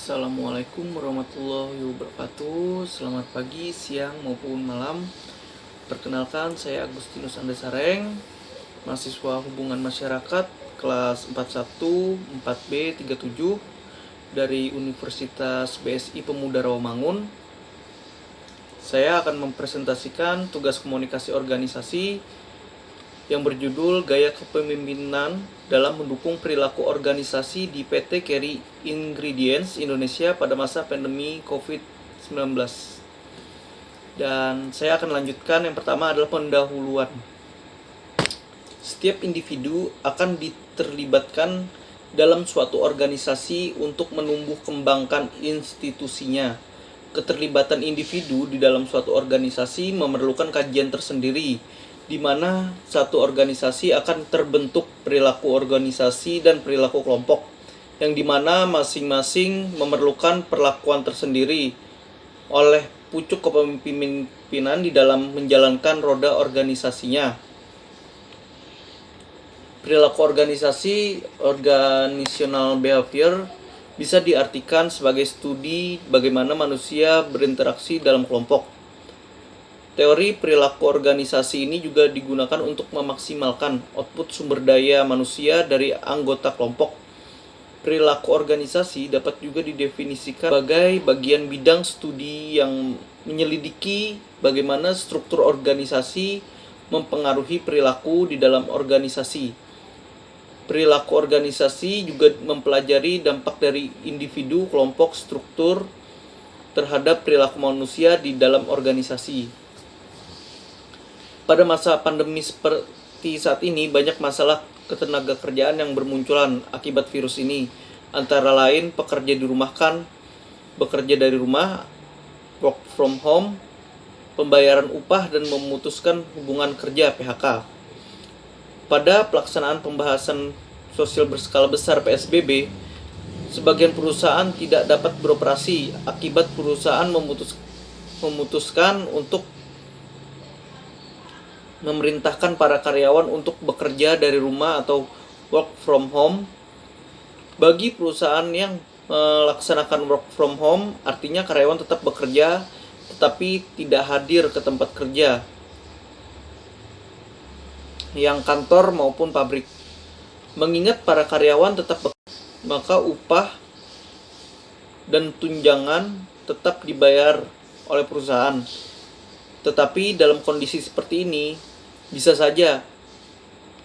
Assalamualaikum warahmatullahi wabarakatuh. Selamat pagi, siang, maupun malam. Perkenalkan, saya Agustinus Andesareng, mahasiswa Hubungan Masyarakat kelas 41 4B 37 dari Universitas BSI Pemuda Rawamangun. Saya akan mempresentasikan tugas komunikasi organisasi yang berjudul Gaya Kepemimpinan dalam Mendukung Perilaku Organisasi di PT Carry Ingredients Indonesia pada masa pandemi COVID-19. Dan saya akan lanjutkan, yang pertama adalah pendahuluan. Setiap individu akan diterlibatkan dalam suatu organisasi untuk menumbuh kembangkan institusinya. Keterlibatan individu di dalam suatu organisasi memerlukan kajian tersendiri, di mana satu organisasi akan terbentuk perilaku organisasi dan perilaku kelompok, yang dimana masing-masing memerlukan perlakuan tersendiri oleh pucuk kepemimpinan di dalam menjalankan roda organisasinya. Perilaku organisasi, organizational behavior, bisa diartikan sebagai studi bagaimana manusia berinteraksi dalam kelompok. Teori perilaku organisasi ini juga digunakan untuk memaksimalkan output sumber daya manusia dari anggota kelompok. Perilaku organisasi dapat juga didefinisikan sebagai bagian bidang studi yang menyelidiki bagaimana struktur organisasi mempengaruhi perilaku di dalam organisasi. Perilaku organisasi juga mempelajari dampak dari individu, kelompok, struktur terhadap perilaku manusia di dalam organisasi. Pada masa pandemi seperti saat ini, banyak masalah ketenaga kerjaan yang bermunculan akibat virus ini. Antara lain pekerja dirumahkan, bekerja dari rumah, work from home, pembayaran upah, dan memutuskan hubungan kerja (PHK). Pada pelaksanaan pembahasan sosial berskala besar PSBB, sebagian perusahaan tidak dapat beroperasi akibat perusahaan memutuskan untuk memerintahkan para karyawan untuk bekerja dari rumah atau work from home. Bagi perusahaan yang melaksanakan work from home, artinya karyawan tetap bekerja tetapi tidak hadir ke tempat kerja, yang kantor maupun pabrik. Mengingat para karyawan tetap bekerja, maka upah dan tunjangan tetap dibayar oleh perusahaan. Tetapi dalam kondisi seperti ini, bisa saja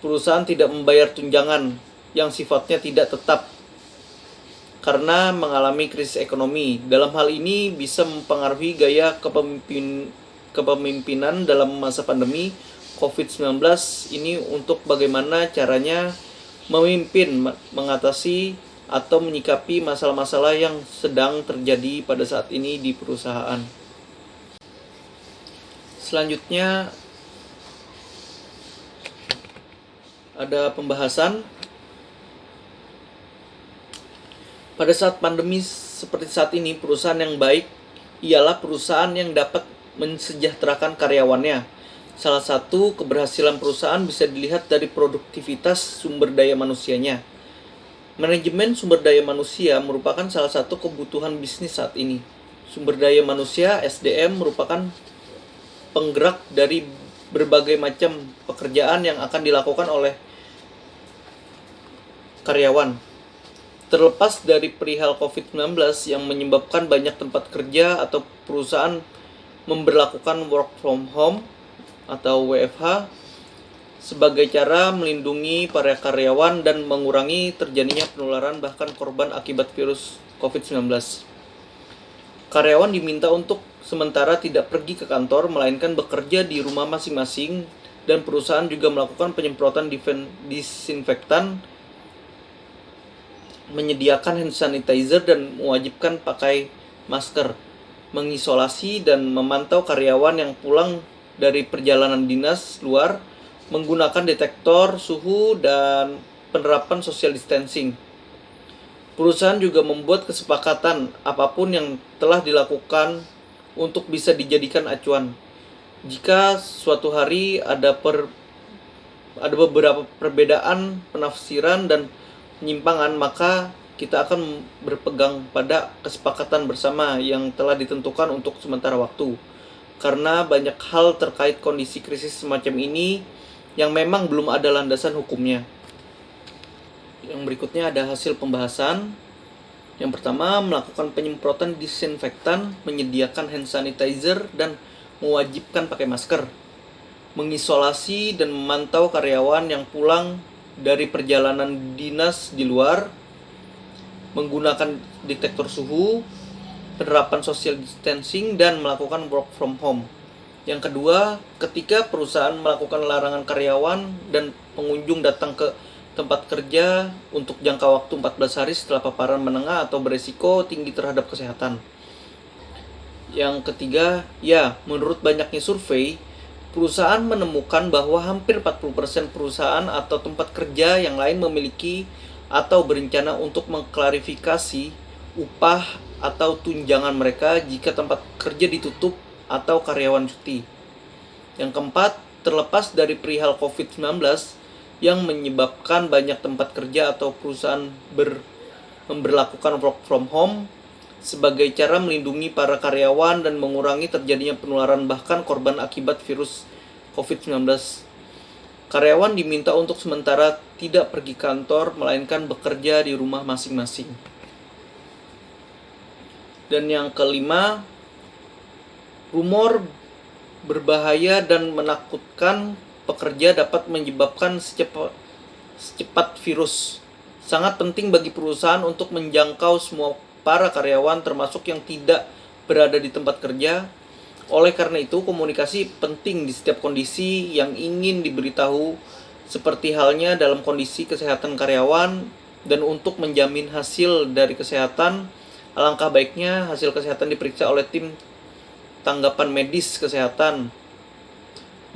perusahaan tidak membayar tunjangan yang sifatnya tidak tetap karena mengalami krisis ekonomi. Dalam hal ini bisa mempengaruhi gaya kepemimpinan dalam masa pandemi COVID-19 ini untuk bagaimana caranya memimpin, mengatasi atau menyikapi masalah-masalah yang sedang terjadi pada saat ini di perusahaan. Selanjutnya ada pembahasan. Pada saat pandemi seperti saat ini, perusahaan yang baik ialah perusahaan yang dapat mensejahterakan karyawannya. Salah satu keberhasilan perusahaan bisa dilihat dari produktivitas sumber daya manusianya. Manajemen sumber daya manusia merupakan salah satu kebutuhan bisnis saat ini. Sumber daya manusia (SDM) merupakan penggerak dari berbagai macam pekerjaan yang akan dilakukan oleh karyawan. Terlepas dari perihal COVID-19 yang menyebabkan banyak tempat kerja atau perusahaan memberlakukan work from home atau WFH sebagai cara melindungi para karyawan dan mengurangi terjadinya penularan bahkan korban akibat virus COVID-19. Karyawan diminta untuk sementara tidak pergi ke kantor, melainkan bekerja di rumah masing-masing, dan perusahaan juga melakukan penyemprotan disinfektan, menyediakan hand sanitizer, dan mewajibkan pakai masker, mengisolasi dan memantau karyawan yang pulang dari perjalanan dinas luar, menggunakan detektor suhu, dan penerapan social distancing. Perusahaan juga membuat kesepakatan apapun yang telah dilakukan untuk bisa dijadikan acuan. Jika suatu hari ada beberapa perbedaan penafsiran dan penyimpangan, maka kita akan berpegang pada kesepakatan bersama yang telah ditentukan untuk sementara waktu. Karena banyak hal terkait kondisi krisis semacam ini yang memang belum ada landasan hukumnya. Yang berikutnya ada hasil pembahasan. Yang pertama, melakukan penyemprotan disinfektan, menyediakan hand sanitizer, dan mewajibkan pakai masker. Mengisolasi dan memantau karyawan yang pulang dari perjalanan dinas di luar, menggunakan detektor suhu, penerapan social distancing, dan melakukan work from home. Yang kedua, ketika perusahaan melakukan larangan karyawan dan pengunjung datang ke tempat kerja untuk jangka waktu 14 hari setelah paparan menengah atau beresiko tinggi terhadap kesehatan. Yang ketiga, menurut banyaknya survei, perusahaan menemukan bahwa hampir 40% perusahaan atau tempat kerja yang lain memiliki atau berencana untuk mengklarifikasi upah atau tunjangan mereka jika tempat kerja ditutup atau karyawan cuti. Yang keempat, terlepas dari perihal COVID-19 yang menyebabkan banyak tempat kerja atau perusahaan memberlakukan work from home sebagai cara melindungi para karyawan dan mengurangi terjadinya penularan bahkan korban akibat virus COVID-19. Karyawan diminta untuk sementara tidak pergi kantor, melainkan bekerja di rumah masing-masing. Dan yang kelima, rumor berbahaya dan menakutkan pekerja dapat menyebabkan secepat virus. Sangat penting bagi perusahaan untuk menjangkau semua para karyawan termasuk yang tidak berada di tempat kerja. Oleh karena itu, komunikasi penting di setiap kondisi yang ingin diberitahu, seperti halnya dalam kondisi kesehatan karyawan. Dan untuk menjamin hasil dari kesehatan, alangkah baiknya hasil kesehatan diperiksa oleh tim tanggapan medis kesehatan.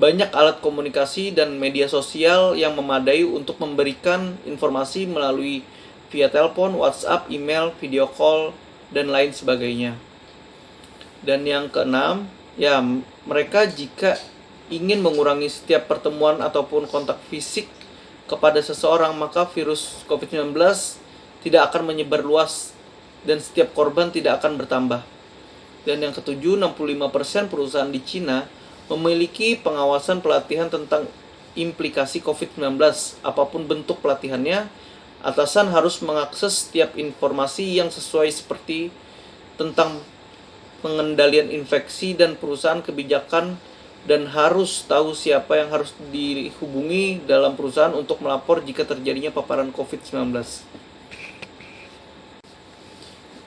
Banyak alat komunikasi dan media sosial yang memadai untuk memberikan informasi melalui via telepon, WhatsApp, email, video call, dan lain sebagainya. Dan yang keenam, mereka jika ingin mengurangi setiap pertemuan ataupun kontak fisik kepada seseorang, maka virus COVID-19 tidak akan menyebar luas dan setiap korban tidak akan bertambah. Dan yang ketujuh, 65% perusahaan di Cina memiliki pengawasan pelatihan tentang implikasi COVID-19. Apapun bentuk pelatihannya, atasan harus mengakses setiap informasi yang sesuai seperti tentang pengendalian infeksi dan perusahaan kebijakan, dan harus tahu siapa yang harus dihubungi dalam perusahaan untuk melapor jika terjadinya paparan COVID-19.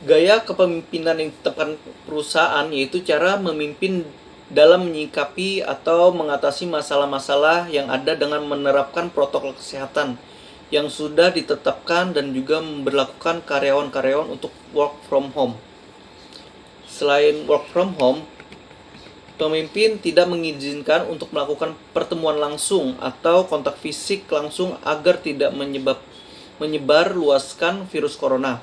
Gaya kepemimpinan yang ditetapkan perusahaan yaitu cara memimpin dalam menyikapi atau mengatasi masalah-masalah yang ada dengan menerapkan protokol kesehatan yang sudah ditetapkan dan juga memberlakukan karyawan-karyawan untuk work from home. Selain work from home, pemimpin tidak mengizinkan untuk melakukan pertemuan langsung atau kontak fisik langsung agar tidak menyebar luaskan virus corona.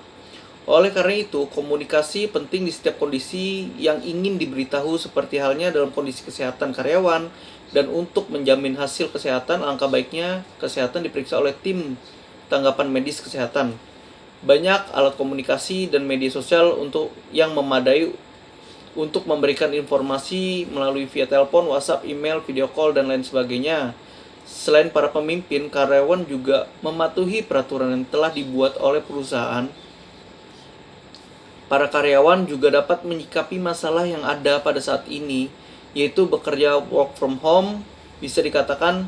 Oleh karena itu, komunikasi penting di setiap kondisi yang ingin diberitahu, seperti halnya dalam kondisi kesehatan karyawan. Dan untuk menjamin hasil kesehatan, alangkah baiknya kesehatan diperiksa oleh tim tanggapan medis kesehatan. Banyak alat komunikasi dan media sosial yang memadai untuk memberikan informasi melalui via telepon, WhatsApp, email, video call, dan lain sebagainya. Selain para pemimpin, karyawan juga mematuhi peraturan yang telah dibuat oleh perusahaan. Para karyawan juga dapat menyikapi masalah yang ada pada saat ini, yaitu bekerja work from home bisa dikatakan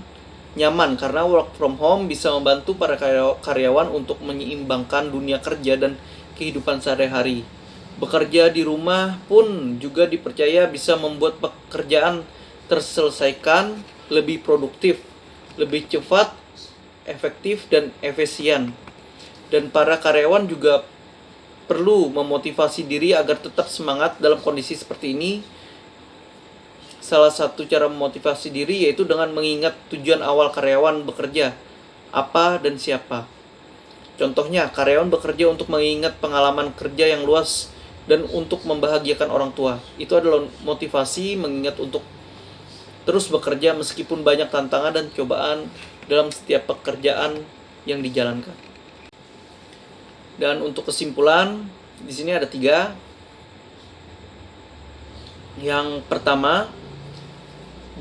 nyaman karena work from home bisa membantu para karyawan untuk menyeimbangkan dunia kerja dan kehidupan sehari-hari. Bekerja di rumah pun juga dipercaya bisa membuat pekerjaan terselesaikan lebih produktif, lebih cepat, efektif, dan efisien. Dan para karyawan juga perlu memotivasi diri agar tetap semangat dalam kondisi seperti ini. Salah satu cara memotivasi diri yaitu dengan mengingat tujuan awal karyawan bekerja, apa dan siapa. Contohnya, karyawan bekerja untuk mengingat pengalaman kerja yang luas dan untuk membahagiakan orang tua. Itu adalah motivasi mengingat untuk terus bekerja meskipun banyak tantangan dan cobaan dalam setiap pekerjaan yang dijalankan. Dan untuk kesimpulan, di sini ada 3. Yang pertama,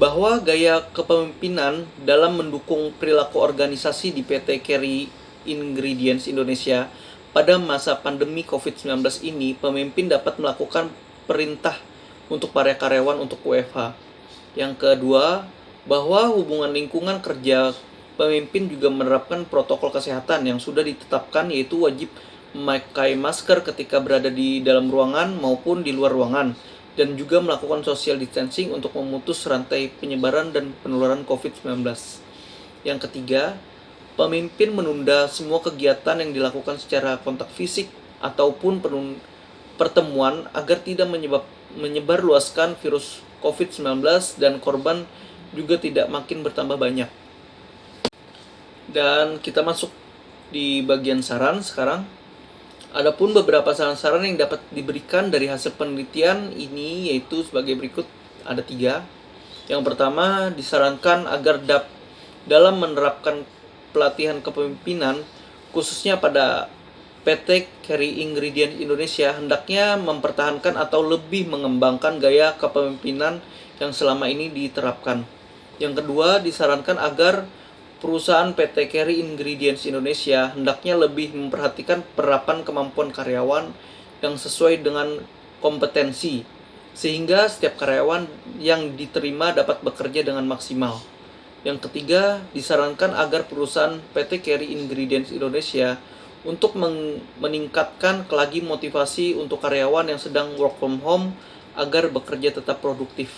bahwa gaya kepemimpinan dalam mendukung perilaku organisasi di PT Carry Ingredients Indonesia pada masa pandemi COVID-19 ini, pemimpin dapat melakukan perintah untuk para karyawan untuk WFH. Yang kedua, bahwa hubungan lingkungan kerja pemimpin juga menerapkan protokol kesehatan yang sudah ditetapkan, yaitu wajib memakai masker ketika berada di dalam ruangan maupun di luar ruangan, dan juga melakukan social distancing untuk memutus rantai penyebaran dan penularan COVID-19. Yang ketiga, pemimpin menunda semua kegiatan yang dilakukan secara kontak fisik ataupun pertemuan agar tidak menyebarluaskan virus COVID-19 dan korban juga tidak makin bertambah banyak. Dan kita masuk di bagian saran sekarang. Adapun beberapa saran-saran yang dapat diberikan dari hasil penelitian ini yaitu sebagai berikut, ada 3. Yang pertama, disarankan agar dalam menerapkan pelatihan kepemimpinan, khususnya pada PT Carry Ingredients Indonesia, hendaknya mempertahankan atau lebih mengembangkan gaya kepemimpinan yang selama ini diterapkan. Yang kedua, disarankan agar perusahaan PT Carry Ingredients Indonesia hendaknya lebih memperhatikan penerapan kemampuan karyawan yang sesuai dengan kompetensi, sehingga setiap karyawan yang diterima dapat bekerja dengan maksimal. Yang ketiga, disarankan agar perusahaan PT Carry Ingredients Indonesia untuk meningkatkan lagi motivasi untuk karyawan yang sedang work from home agar bekerja tetap produktif.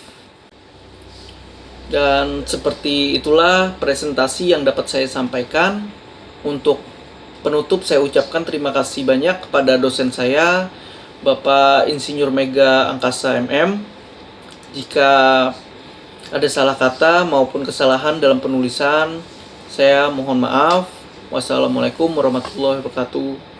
Dan seperti itulah presentasi yang dapat saya sampaikan. Untuk penutup, saya ucapkan terima kasih banyak kepada dosen saya, Bapak Insinyur Mega Angkasa MM. Jika ada salah kata maupun kesalahan dalam penulisan, saya mohon maaf. Wassalamualaikum warahmatullahi wabarakatuh.